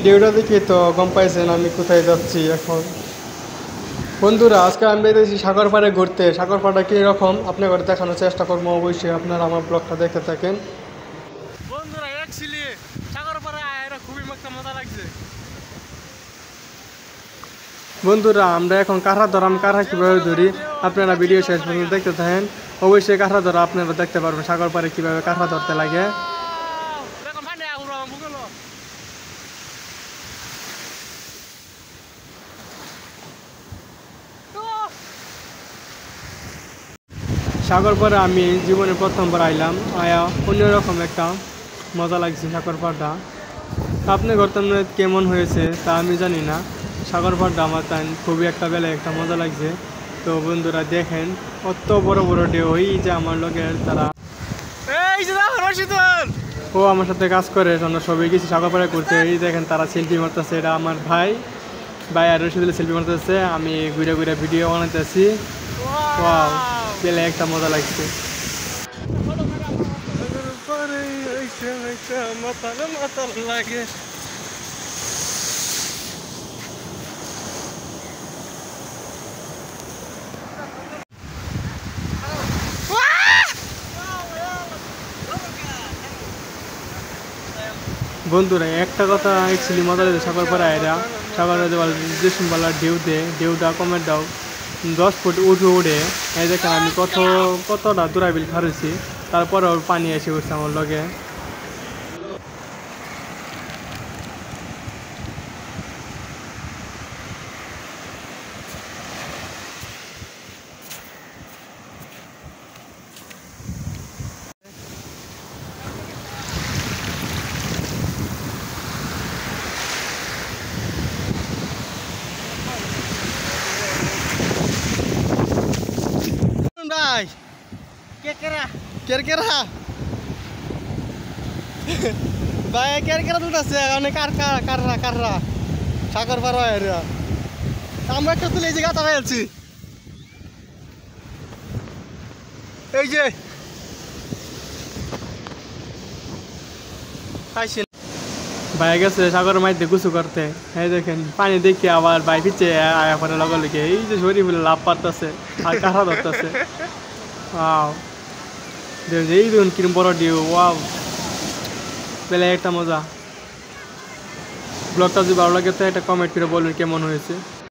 ঢেউটা দেখি তো গম পাইছেন আমি কোথায় যাচ্ছি এখন। বন্ধুরা আজকে আমি বেরিয়েছি সাগর পাড়ে ঘুরতে। সাগর পাড়টা কীরকম আপনাদের দেখানোর চেষ্টা করবো, অবশ্যই আপনারা আমার ব্লগটা দেখতে থাকেন। বন্ধুরা অ্যাকচুয়ালি সাগর পাড়ে আয়রা খুবই মজা লাগছে। বন্ধুরা আমরা এখন কাঁকড়া ধরাম, কাঁকড়া কীভাবে ধরি আপনারা ভিডিও শেষ পর্যন্ত দেখতে থাকেন। অবশ্যই কাঁকড়া ধরা আপনারা দেখতে পারবেন সাগর পাড়ে কীভাবে কাঁকড়া ধরতে লাগে। সাগর পাড়ে আমি জীবনে প্রথমবার আইলাম, আয়া অন্যরকম একটা মজা লাগছে সাগর পাড়টা। আপনি ঘরতে কেমন হয়েছে তা আমি জানি না, সাগর পাড়টা আমার তাই খুবই একটা বেলায় একটা মজা লাগছে। তো বন্ধুরা দেখেন কত বড় বড় ঢেউ, ওই যে আমার লোকের তারা ও আমার সাথে কাজ করে, আমরা সবাই গেছি সাগর পাড়ে করতে। এই দেখেন তারা সেলফি মারতেছে, এটা আমার ভাই আর রশিদুল সেলফি মারতেছে, আমি ঘুরে ঘুরে ভিডিও বানাইতেছি। ওয়াও পেলে একটা মজা লাগছে। লাগে বন্ধুরা একটা কথা অ্যাকচুয়ালি মজা লাগে সাগর পাড়ে আয়রা, সাগর যে সুন্দর ঢেউটা কমের দাও 10 ফুট উঠে উঠে। এই দেখেন আমি কতটা দূরাবিল খারুছি, তারপরেও পানি এসে উঠছে আমার লগে। ভাই কেরকেরা ভাই কেরকেরা দুটাছে অনেক কাররা সাগর পার আমরা একটা তুলে এই যে গাতা ফেলছি। এই যে ভাই গেছে সাগরের মাইতে গুছু করতে, এই দেখেন পানি দেখে আবার ভাই পিছিয়ে আয়া পরে লগে লগে এই যে শরীর ফুলে লাভ পারতেছে আর কাঁকড়া ধরতেছে। ওয়াও এই দেখুন কিরম বড় ডিউ, ওয়াও পেলে একটা মজা। ব্লগটা যদি ভালো লাগে তো একটা কমেন্ট করে বলুন কেমন হয়েছে।